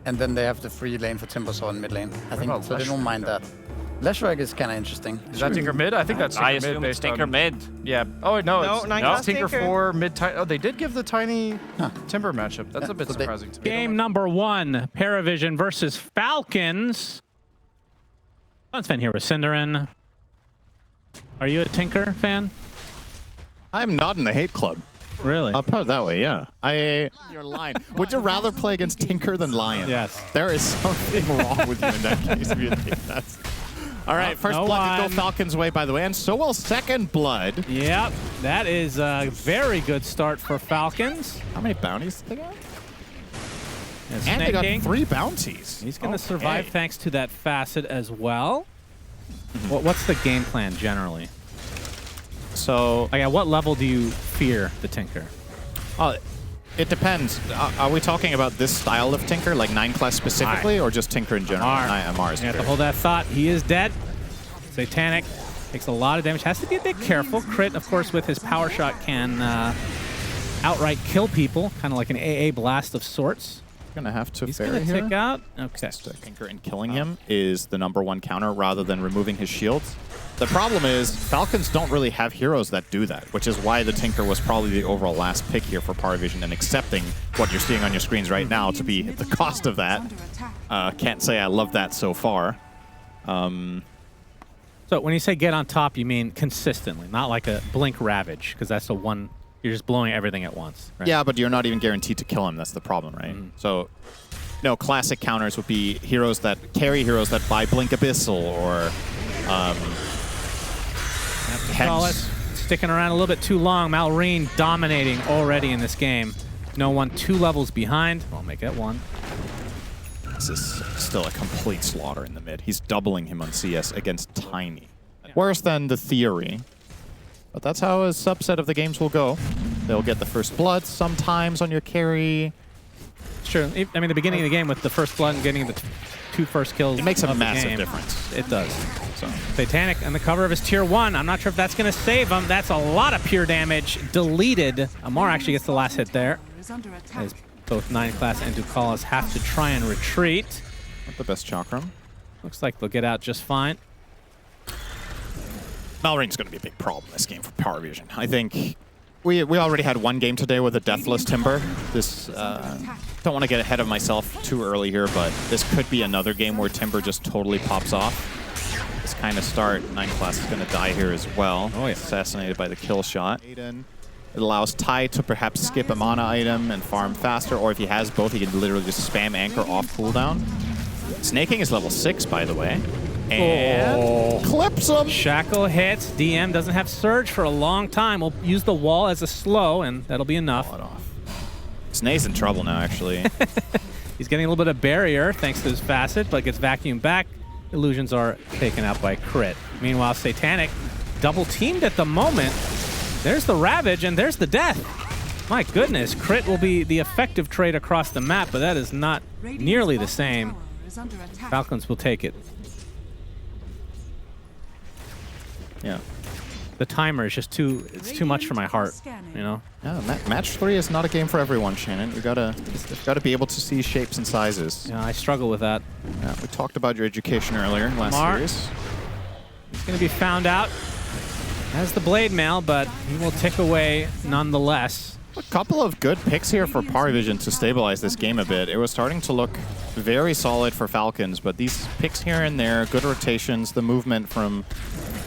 and then they have the free lane for Timbersaw in mid lane. I think about so. They don't Leshrac mind that. Leshrac is kind of interesting. Is that Tinker mid? I think that's Tinker I mid assume it's based Tinker on... mid. Yeah. Oh, no, No, it's Nine-class Tinker Tinker. 4 mid tiny. Oh, they did give the tiny Timber matchup. That's a bit so they- surprising to me. Game number 1, Paravision versus Falcons. SUNSfan here with SyndereN. Are you a Tinker fan? I'm not in the hate club. Really? I'll put it that way, yeah. You're lying. Would you rather play against Tinker than Lion? Yes. There is something wrong with you in that case if you think that's... All right, first no blood to one. go Falcons' way, by the way, and so will second blood. Yep. That is a very good start for Falcons. How many bounties did they get? It's And they got snaking. 3 bounties. He's going to Okay. survive thanks to that facet as well. What's the game plan generally? So, Like, at what level do you fear the Tinker? it depends. Are we talking about this style of Tinker, like 9 class specifically, or just Tinker in general? Mars. You have to hold that thought. He is dead. Satanic takes a lot of damage. Has to be a bit careful. Crit, of course, with his power shot can outright kill people, kind of like an AA blast of sorts. Gonna have to He's ferry going to here. tick out. Okay. Tinker and killing him is the #1 counter rather than removing his shields. The problem is Falcons don't really have heroes that do that, which is why the Tinker was probably the overall last pick here for Paravision, and accepting what you're seeing on your screens right now to be the cost of that. Can't say I love that so far. So when you say get on top, you mean consistently, not like a blink ravage, because that's the one, you're just blowing everything at once. Right? Yeah, but you're not even guaranteed to kill him. That's the problem, right? So, no, classic counters would be heroes that carry heroes that buy Blink Abyssal or Call it. Hex. Sticking around a little bit too long. Malrine dominating already in this game. No one 2 levels behind. I'll make it 1. This is still a complete slaughter in the mid. He's doubling him on CS against Tiny. Worse than the theory. But that's how a subset of the games will go. They'll get the first blood sometimes on your carry. Sure. I mean, the beginning of the game with the first blood and getting the 2 first kills. It makes a of the massive game, difference. It does. So Satanic on the cover of his tier 1. I'm not sure if that's going to save him. That's a lot of pure damage deleted. Amar actually gets the last hit there. As both 9 class and Ducalis have to try and retreat. Not the best chakram. Looks like they'll get out just fine. Malrine's going to be a big problem this game for Paravision. I think we already had 1 game today with a Deathless Timber. This, don't want to get ahead of myself too early here, but this could be another game where Timber just totally pops off. This kind of start, 9 class is going to die here as well. Oh, yeah. Assassinated by the kill shot. It allows Ty to perhaps skip a mana item and farm faster, or if he has both, he can literally just spam Anchor off cooldown. Snaking is level 6, by the way. And clips him! Shackle hits. DM doesn't have Surge for a long time. We'll use the wall as a slow, and that'll be enough. Pull it off. Snake's in trouble now, actually. He's getting a little bit of barrier thanks to his facet, but gets vacuumed back. Illusions are taken out by crit. Meanwhile, Satanic double teamed at the moment. There's the Ravage, and there's the death. My goodness, crit will be the effective trade across the map, but that is not nearly the same. Falcons will take it. Yeah. The timer is just too much for my heart, you know? Yeah, match 3 is not a game for everyone, Shannon. You gotta be able to see shapes and sizes. Yeah, I struggle with that. Yeah, we talked about your education earlier last series. He's going to be found out as the Blade Mail, but he will tick away nonetheless. A couple of good picks here for Paravision to stabilize this game a bit. It was starting to look very solid for Falcons, but these picks here and there, good rotations, the movement from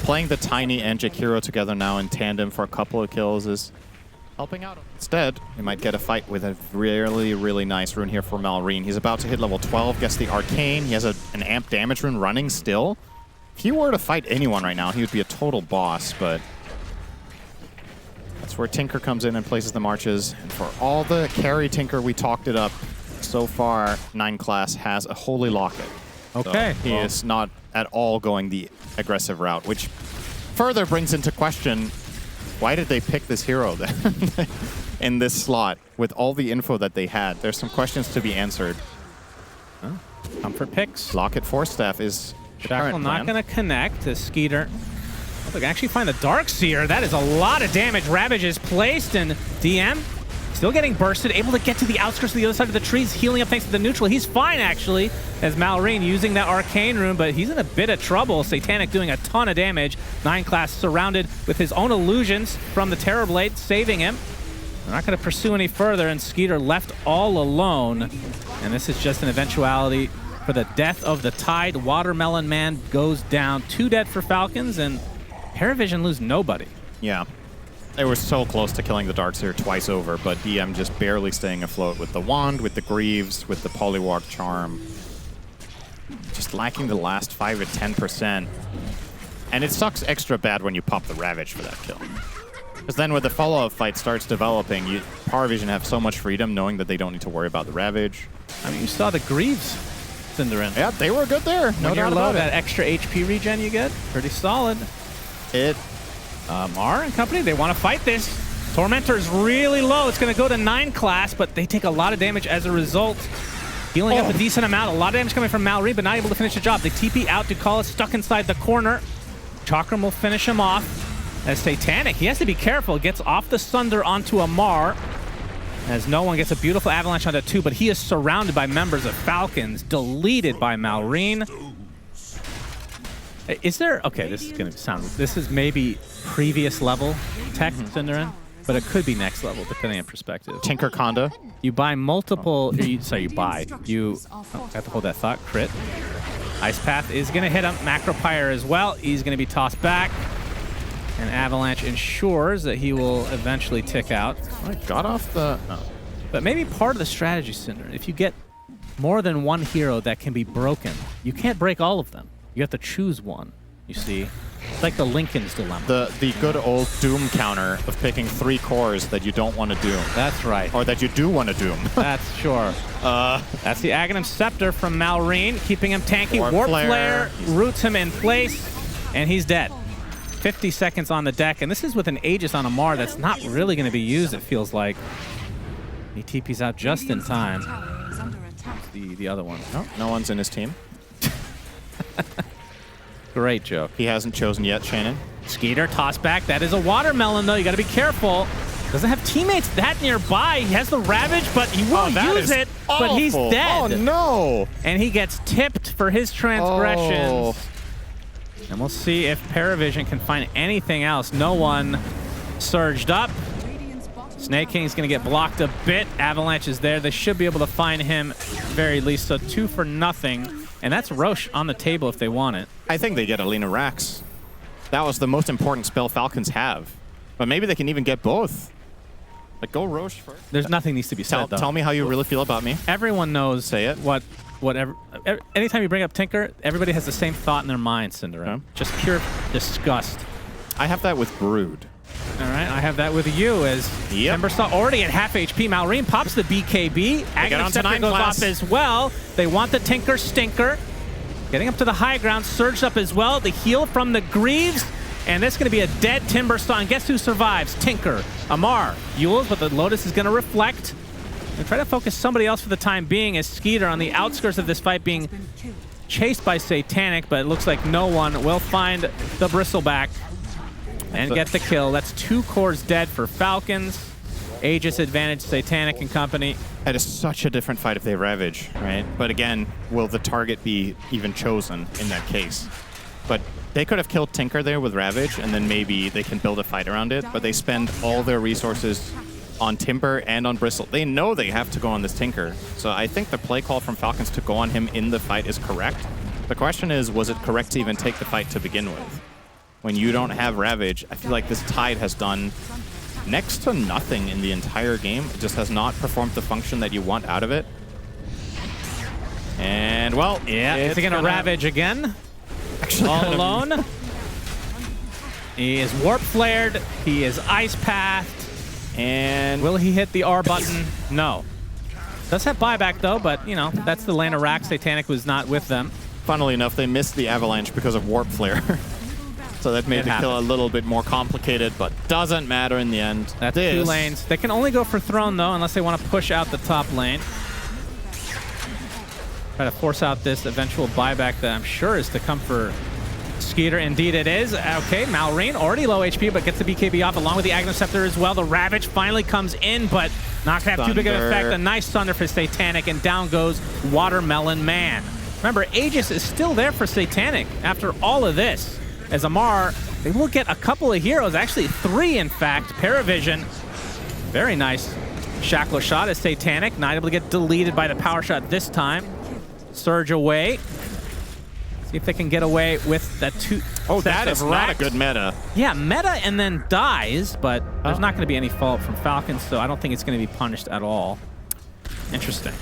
playing the Tiny and Jakiro together now in tandem for a couple of kills is helping out. Instead, we might get a fight with a really, really nice rune here for Malrine. He's about to hit level 12, gets the Arcane. He has an amp damage rune running still. If he were to fight anyone right now, he would be a total boss, but that's where Tinker comes in and places the marches. And for all the carry Tinker we talked it up, so far 9 class has a Holy Locket. Okay. So he is not at all going the aggressive route, which further brings into question, why did they pick this hero then in this slot with all the info that they had? There's some questions to be answered. Oh, comfort picks. Locket Force Staff is the Shackle current not plan. going to connect to Skeeter. Oh, they can actually find the Dark Seer. That is a lot of damage. Ravage is placed, and DM Still getting bursted, able to get to the outskirts of the other side of the trees, healing up thanks to the neutral. He's fine, actually, as Malrine using that arcane rune, but he's in a bit of trouble. SyndereN doing a ton of damage. 9 class surrounded with his own illusions from the Terrorblade, saving him. They're not going to pursue any further, and Skeeter left all alone. And this is just an eventuality for the death of the Tide. Watermelon Man goes down. 2 dead for Falcons, and Paravision lose nobody. Yeah. They were so close to killing the Darkseer twice over, but DM just barely staying afloat with the Wand, with the Greaves, with the Polywalk Charm. Just lacking the last 5 to 10%. And it sucks extra bad when you pop the Ravage for that kill. Because then when the follow-up fight starts developing, Paravision have so much freedom knowing that they don't need to worry about the Ravage. I mean, you saw the Greaves, SyndereN. Yeah, they were good there. No When you're doubt low, about it. that extra HP regen you get, pretty solid. Mar and company, they want to fight this. Tormentor is really low. It's going to go to 9 class, but they take a lot of damage as a result. Healing up a decent amount. A lot of damage coming from Malrine, but not able to finish the job. They TP out. Ducala is stuck inside the corner. Chakram will finish him off. As SyndereN, he has to be careful. Gets off the Sunder onto a Mar. As no one gets a beautiful avalanche onto 2, but he is surrounded by members of Falcons, deleted by Malrine. Is there, okay, this is going to sound, this is maybe previous level tech, SyndereN, but it could be next level, depending on perspective. Tinker Conda. You buy multiple, you have to hold that thought, crit. Ice Path is going to hit him, Macropyre as well. He's going to be tossed back. And Avalanche ensures that he will eventually tick out. I got off the... Oh. But maybe part of the strategy, SyndereN, if you get more than one hero that can be broken, you can't break all of them. You have to choose one, you see. It's like the Lincoln's dilemma. The good old Doom counter of picking 3 cores that you don't want to Doom. That's right. Or that you do want to Doom. That's sure. That's the Aghanim Scepter from Malrine, keeping him tanky. Warp Flare roots him in place, and he's dead. 50 seconds on the deck, and this is with an Aegis on a Mar that's not really going to be used, it feels like. He TP's out just in time. The other one. Oh, no one's in his team. Great joke. He hasn't chosen yet, Shannon. Skeeter, toss back. That is a watermelon, though. You got to be careful. Doesn't have teammates that nearby. He has the Ravage, but he won't use it. Awful. But he's dead. Oh, no. And he gets tipped for his transgressions. Oh. And we'll see if Paravision can find anything else. No one surged up. Snake King's going to get blocked a bit. Avalanche is there. They should be able to find him very least. So 2 for nothing. And that's Roche on the table if they want it. I think they get Alina Rax. That was the most important spell Falcons have. But maybe they can even get both. Like, go Roche first. There's nothing needs to be said, though. Tell me how you really feel about me. Everyone knows. Say it. Anytime you bring up Tinker, everybody has the same thought in their mind, SyndereN. Okay. Just pure disgust. I have that with Brood. All right, I have that with you as Timbersaw already at half HP. Malrine pops the BKB. Aghanim Scepter goes off as well. They want the Tinker Stinker. Getting up to the high ground, surged up as well. The heal from the Greaves. And this is going to be a dead Timbersaw. And guess who survives? Tinker, Amar, Yules, but the Lotus is going to reflect. And try to focus somebody else for the time being as Skeeter on the outskirts of this fight being chased by SyndereN, but it looks like no one will find the Bristleback and get the kill. That's 2 cores dead for Falcons. Aegis advantage, SyndereN and company. That is such a different fight if they Ravage, right? But again, will the target be even chosen in that case? But they could have killed Tinker there with Ravage, and then maybe they can build a fight around it, but they spend all their resources on Timber and on Bristle. They know they have to go on this Tinker. So I think the play call from Falcons to go on him in the fight is correct. The question is, was it correct to even take the fight to begin with? When you don't have Ravage, I feel like this Tide has done next to nothing in the entire game. It just has not performed the function that you want out of it. And, well, yeah, is he going to Ravage again? Actually, all alone. He is Warp Flared. He is Ice Pathed. And will he hit the R button? No. Does have buyback, though, but, you know, that's the lane of Rack. SyndereN was not with them. Funnily enough, they missed the Avalanche because of Warp Flare. So that made the kill a little bit more complicated, but doesn't matter in the end. That's 2 lanes. They can only go for Throne, though, unless they want to push out the top lane. Try to force out this eventual buyback that I'm sure is to come for Skeeter, indeed it is. Okay, Malrine, already low HP, but gets the BKB off along with the Agnosceptor as well. The Ravage finally comes in, but not going to have too big of an effect. A nice Thunder for Satanic, and down goes Watermelon Man. Remember, Aegis is still there for Satanic after all of this. As Amar, they will get a couple of heroes, actually 3 in fact. Paravision, very nice Shackle shot as Satanic, not able to get deleted by the power shot this time. Surge away. See if they can get away with that 2 Oh, that is not a good meta. Yeah, meta and then dies, but there's not going to be any fault from Falcons, so I don't think it's going to be punished at all. Interesting.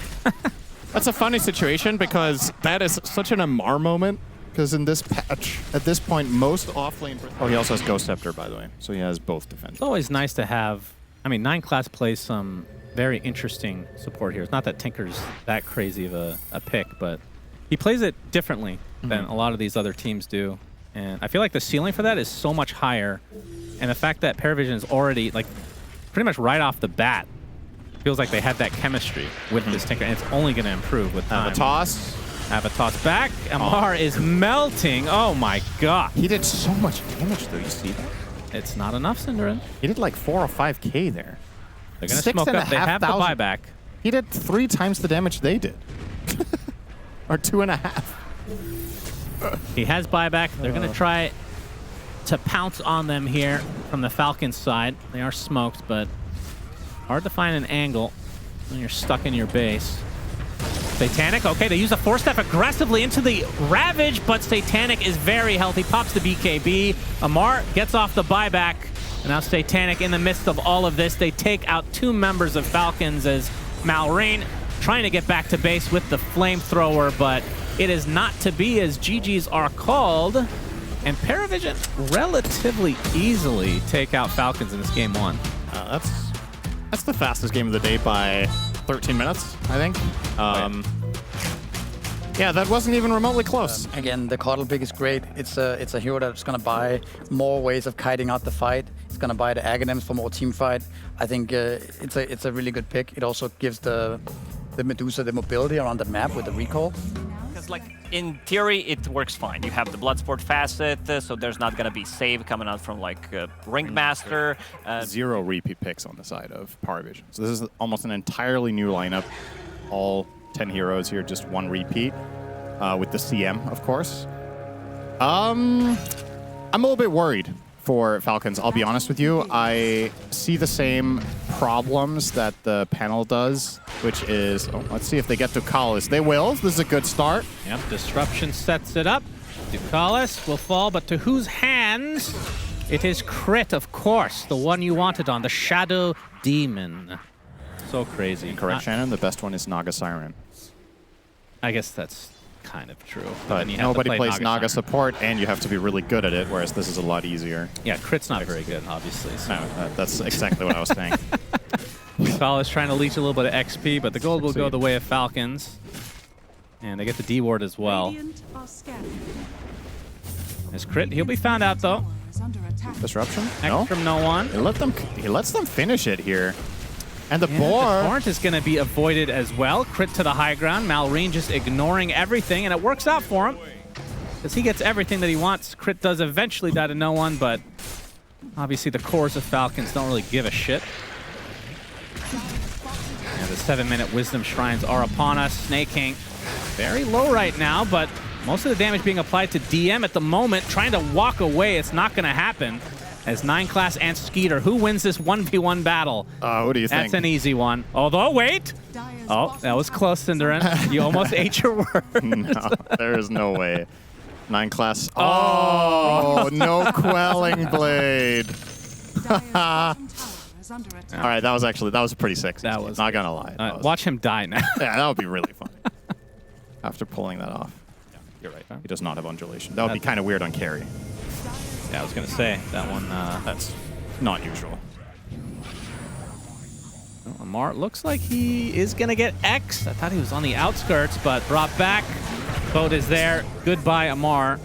That's a funny situation because that is such an Amar moment. Because in this patch, at this point, most offlane... Oh, he also has Ghost Scepter, by the way. So he has both defense. It's always nice to have... I mean, 9 class plays some very interesting support here. It's not that Tinker's that crazy of a pick, but he plays it differently than a lot of these other teams do. And I feel like the ceiling for that is so much higher. And the fact that Paravision is already, like, pretty much right off the bat, feels like they had that chemistry with this Tinker, and it's only going to improve with time. Avatos back. Amar is melting. Oh my god. He did so much damage, though. You see that? It's not enough, SyndereN. He did like 4 or 5K there. They're going to smoke up. They have the buyback. He did 3 times the damage they did. Or 2.5. He has buyback. They're going to try to pounce on them here from the Falcons side. They are smoked, but hard to find an angle when you're stuck in your base. Satanic, okay, they use a 4-step aggressively into the Ravage, but Satanic is very healthy, pops the BKB. Amar gets off the buyback, and now Satanic in the midst of all of this. They take out 2 members of Falcons as Malrine trying to get back to base with the flamethrower, but it is not to be as GGs are called. And Paravision relatively easily take out Falcons in this game 1. That's the fastest game of the day by 13 minutes, I think. Yeah, that wasn't even remotely close. Again, the Coddle pick is great. It's a hero that's going to buy more ways of kiting out the fight. It's going to buy the Aghanims for more team fight. I think it's a really good pick. It also gives the Medusa the mobility around the map with the recall. Because, like, in theory, it works fine. You have the Bloodsport facet, so there's not going to be save coming out from, like, Ringmaster. 0 repeat picks on the side of Paravision. So this is almost an entirely new lineup. All 10 heroes here, just 1 repeat. With the CM, of course. I'm a little bit worried for Falcons, I'll be honest with you. I see the same problems that the panel does, which is, let's see if they get Ducalis. They will. This is a good start. Yep, Disruption sets it up. Ducalis will fall, but to whose hands? It is Crit, of course, the one you wanted on, the Shadow Demon. So crazy. Incorrect, Shannon. The best one is Naga Siren. I guess that's kind of true. But nobody plays Naga support, and you have to be really good at it, whereas this is a lot easier. Yeah, Crit's not very good, obviously. So. No, that's exactly what I was saying. Ducalis trying to leech a little bit of XP, but the gold will go the way of Falcons. And they get the D-ward as well. There's Crit. He'll be found out, though. Disruption? X from no one. He lets them finish it here. And the board. The torrent is going to be avoided as well. Crit to the high ground. Malrine just ignoring everything, and it works out for him. Because he gets everything that he wants. Crit does eventually die to no one, but obviously the cores of Falcons don't really give a shit. And the 7-minute Wisdom Shrines are upon us. Snake King very low right now, but most of the damage being applied to DM at the moment. Trying to walk away. It's not going to happen. As 9 class and Skeeter, who wins this 1v1 battle? What do you think? That's an easy one. Although, wait! Oh, that was close, SyndereN. You almost ate your words. No, there is no way. 9 class. Oh, no Quelling Blade. All right, that was pretty sexy. That was. Not gonna lie. Watch him die now. Yeah, that would be really funny. After pulling that off. Yeah, you're right. He does not have undulation. That would be kind of weird on carry. Yeah, I was going to say, that one... That's not usual. Well, Amar looks like he is going to get X. I thought he was on the outskirts, but brought back. Boat is there. Goodbye, Amar.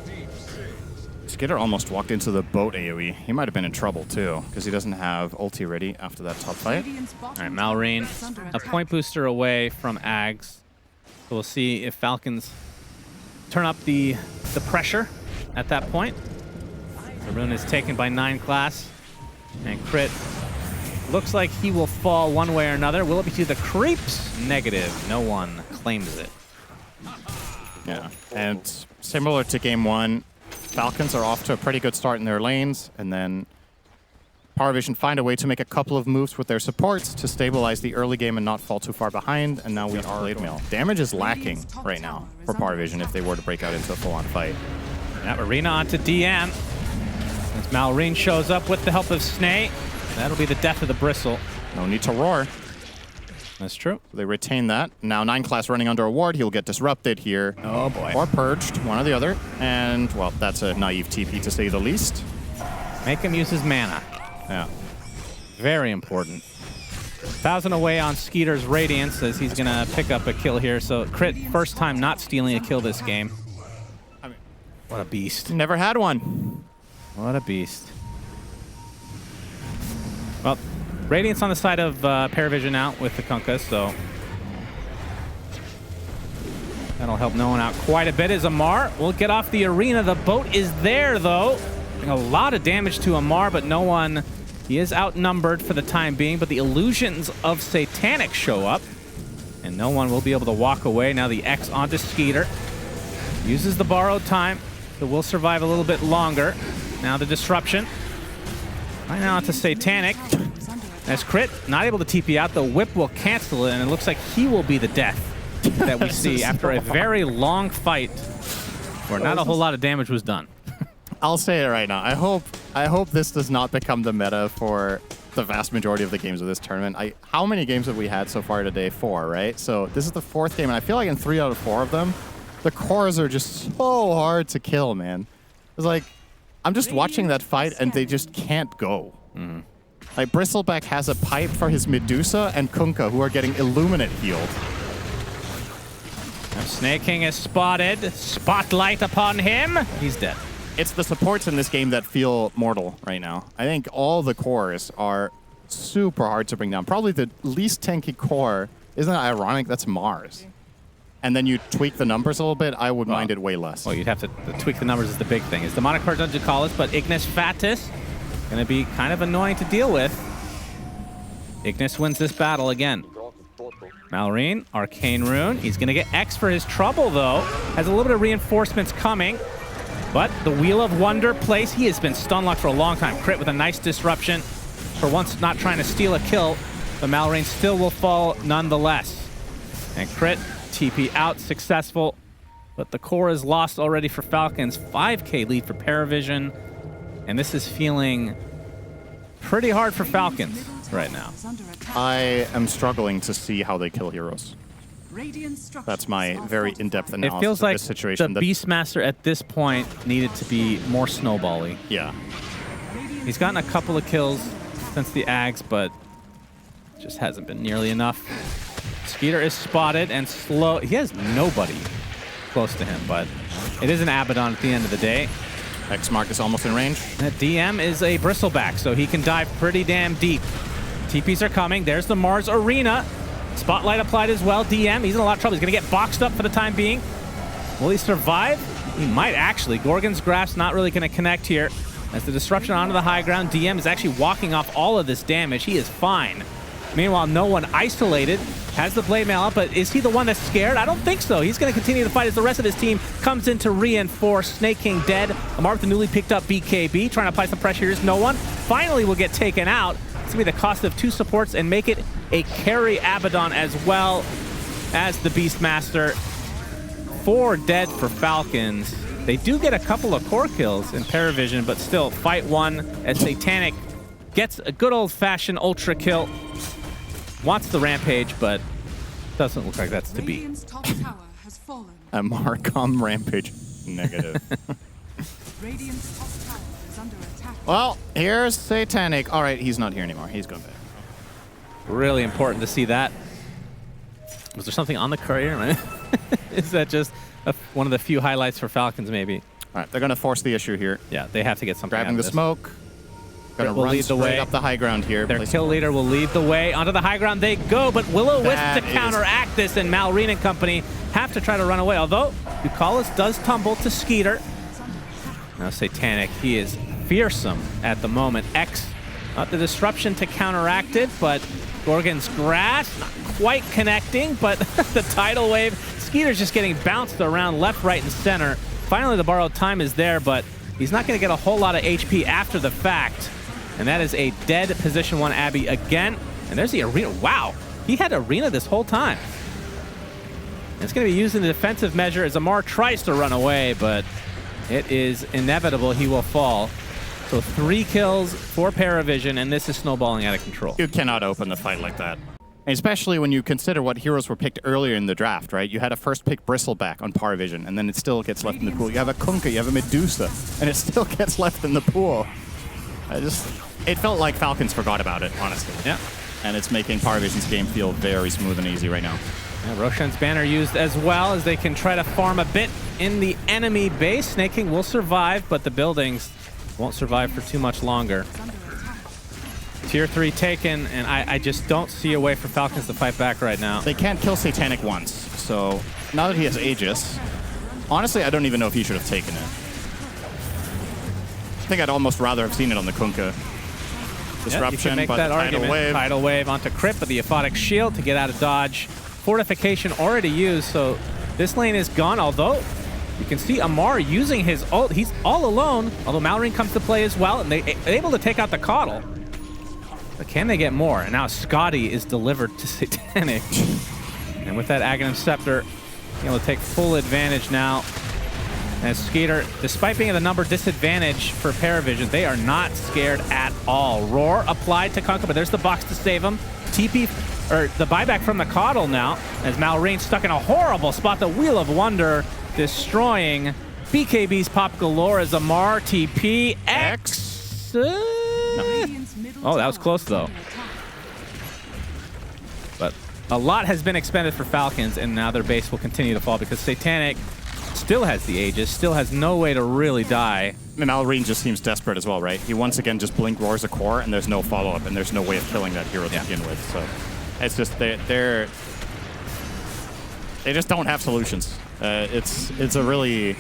Skidder almost walked into the boat AoE. He might have been in trouble, too, because he doesn't have ulti ready after that top fight. All right, Malrine, a point booster away from Ags. So we'll see if Falcons turn up the pressure at that point. The rune is taken by 9 class. And Crit looks like he will fall one way or another. Will it be to the creeps? Negative. No one claims it. Yeah, and similar to game 1, Falcons are off to a pretty good start in their lanes, and then Paravision find a way to make a couple of moves with their supports to stabilize the early game and not fall too far behind, and now we are blade mail. Damage is lacking right now for Paravision if they were to break out into a full-on fight. That Arena onto DM. As Malrine shows up with the help of Snay, that'll be the death of the Bristle. No need to roar. That's true. They retain that. Now 9 class running under a ward, he'll get disrupted here. Oh boy. Or purged, one or the other. And, well, that's a naive TP to say the least. Make him use his mana. Yeah. Very important. 1,000 away on Skeeter's Radiance as he's gonna pick up a kill here. So Crit, first time not stealing a kill this game. I mean, What a beast. never had one. What a beast. Well, Radiance on the side of Paravision out with the Kunkka, so that'll help no one out quite a bit. As Amar will get off the arena. The boat is there, though. Doing a lot of damage to Amar, but no one... He is outnumbered for the time being, but the illusions of Satanic show up, and no one will be able to walk away. Now the X onto Skeeter. Uses the borrowed time, so will survive a little bit longer. Now the disruption. Right now onto Satanic. As Crit, not able to TP out, the whip will cancel it, and it looks like he will be the death that we see after a very long fight where not a whole lot of damage was done. I'll say it right now. I hope this does not become the meta for the vast majority of the games of this tournament. How many games have we had so far today? 4, right? So this is the 4th game, and I feel like in 3 out of 4 of them, the cores are just so hard to kill, man. It's like, I'm just watching that fight, and they just can't go. Mm-hmm. Like, Bristleback has a pipe for his Medusa and Kunkka, who are getting Illuminate healed. Now Snake King is spotted. Spotlight upon him. He's dead. It's the supports in this game that feel mortal right now. I think all the cores are super hard to bring down. Probably the least tanky core, isn't it ironic? That's Mars. And then you tweak the numbers a little bit, I would mind it way less. Well, you'd have to tweak the numbers is the big thing. It's the Monocard Dungeocalis, but Ignis Fatus going to be kind of annoying to deal with. Ignis wins this battle again. Malrine, Arcane Rune. He's going to get X for his trouble, though. Has a little bit of reinforcements coming. But the Wheel of Wonder place, he has been stun locked for a long time. Crit with a nice disruption. For once not trying to steal a kill, but Malrine still will fall nonetheless. And Crit, TP out, successful. But the core is lost already for Falcons. 5K lead for Paravision. And this is feeling pretty hard for Falcons right now. I am struggling to see how they kill heroes. That's my very in-depth analysis It feels of like this situation. the Beastmaster at this point needed to be more snowbally. Yeah. He's gotten a couple of kills since the Ags, but just hasn't been nearly enough. Skeeter is spotted and slow. He has nobody close to him, but it is an Abaddon at the end of the day. X-Mark is almost in range. That DM is a Bristleback, so he can dive pretty damn deep. TPs are coming. There's the Mars Arena. Spotlight applied as well. DM, he's in a lot of trouble. He's going to get boxed up for the time being. Will he survive? He might actually. Gorgon's Grasp not really going to connect here. As the disruption onto the high ground, DM is actually walking off all of this damage. He is fine. Meanwhile, no one isolated. Has the blade mail up, but is he the one that's scared? I don't think so. He's going to continue to fight as the rest of his team comes in to reinforce. Snake King dead. Amar with the newly picked up BKB, trying to apply some pressure. Here's no one. Finally will get taken out. It's going to be the cost of 2 supports and make it a carry Abaddon as well as the Beastmaster. 4 dead for Falcons. They do get a couple of core kills in Paravision, but still, fight 1 as Satanic gets a good old-fashioned ultra kill. Wants the Rampage, but doesn't look like that's to be. A Marcom Rampage. Negative. Well, here's Satanic. All right, he's not here anymore. He's going back. Really important to see that. Was there something on the courier? Is that just one of the few highlights for Falcons, maybe? All right, they're going to force the issue here. Yeah, they have to get something out Grabbing of the this. smoke. Going to will run lead the straight way up the high ground here. Their kill leader will lead the way. Onto the high ground they go, but Will-O-Wisp to That counteract this, and Malrine and company have to try to run away. Although, Bucalis does tumble to Skeeter. Now Satanic, he is fearsome at the moment. X, the disruption to counteract it, but Gorgon's grasp, not quite connecting, but the tidal wave. Skeeter's just getting bounced around left, right, and center. Finally, the borrowed time is there, but he's not going to get a whole lot of HP after the fact. And that is a dead position 1 Abby again. And there's the Arena. Wow, he had Arena this whole time. It's going to be used in the defensive measure as Amar tries to run away, but it is inevitable he will fall. So 3 kills for Paravision, and this is snowballing out of control. You cannot open the fight like that. Especially when you consider what heroes were picked earlier in the draft, right? You had a first pick Bristleback on Paravision, and then it still gets left in the pool. You have a Kunkka, you have a Medusa, and it still gets left in the pool. It felt like Falcons forgot about it, honestly. Yeah. And it's making Paravision's game feel very smooth and easy right now. Yeah, Roshan's banner used as well as they can try to farm a bit in the enemy base. Snake King will survive, but the buildings won't survive for too much longer. Tier 3 taken, and I just don't see a way for Falcons to fight back right now. They can't kill Satanic once, so now that he has Aegis, honestly, I don't even know if he should have taken it. I think I'd almost rather have seen it on the Kunkka. Disruption, you can make but that the argument. Tidal wave onto Crit, but the Aphotic Shield to get out of dodge. Fortification already used, so this lane is gone, although you can see Amar using his ult. He's all alone, although Malrine comes to play as well, and they're able to take out the Coddle. But can they get more? And now Scotty is delivered to Satanic. And with that Aghanim Scepter, able to take full advantage now. As Skeeter, despite being at a number disadvantage for Paravision, they are not scared at all. Roar applied to Kunkka, but there's the box to save him. TP, or the buyback from the Coddle now, as Malrine stuck in a horrible spot. The Wheel of Wonder destroying BKB's pop galore as Amar TP X. Oh, that was close though. But a lot has been expended for Falcons, and now their base will continue to fall because Satanic still has the Aegis, still has no way to really die. Malrine just seems desperate as well, right? He once again just blink roars a core, and there's no follow-up, and there's no way of killing that hero to begin with. So it's just they just don't have solutions. It's a really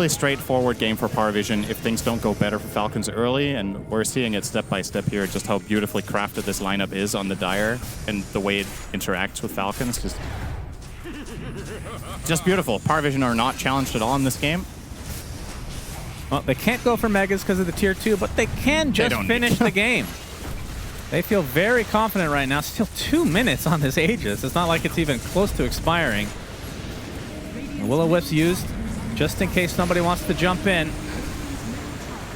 straightforward game for Paravision if things don't go better for Falcons early, and we're seeing it step by step here, just how beautifully crafted this lineup is on the Dire and the way it interacts with Falcons. Just beautiful. Paravision are not challenged at all in this game. Well, they can't go for Megas because of the Tier 2, but they can just finish the game. They feel very confident right now. Still 2 minutes on this Aegis. It's not like it's even close to expiring. And Will-O-Wisp used just in case somebody wants to jump in.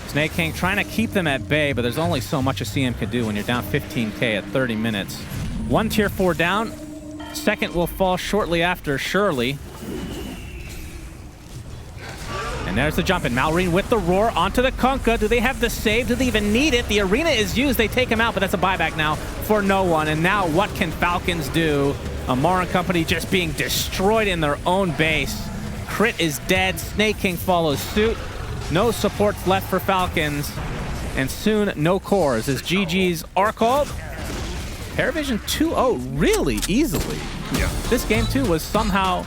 Snake King trying to keep them at bay, but there's only so much a CM can do when you're down 15k at 30 minutes. 1 Tier 4 down. Second will fall shortly after, surely. And there's the jump in. Malrine with the roar onto the Kunkka. Do they have the save? Do they even need it? The Arena is used. They take him out, but that's a buyback now for no one. And now what can Falcons do? Amar and company just being destroyed in their own base. Crit is dead. Snake King follows suit. No supports left for Falcons. And soon, no cores as GGs are called. Paravision 2-0 really easily. Yeah. This game, too, was somehow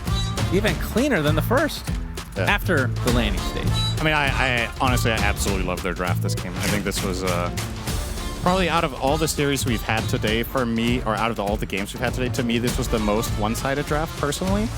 even cleaner than the first after the landing stage. I mean, I honestly, I absolutely love their draft this game. I think this was probably out of all the series we've had today for me, or out of all the games we've had today, to me, this was the most one-sided draft, personally.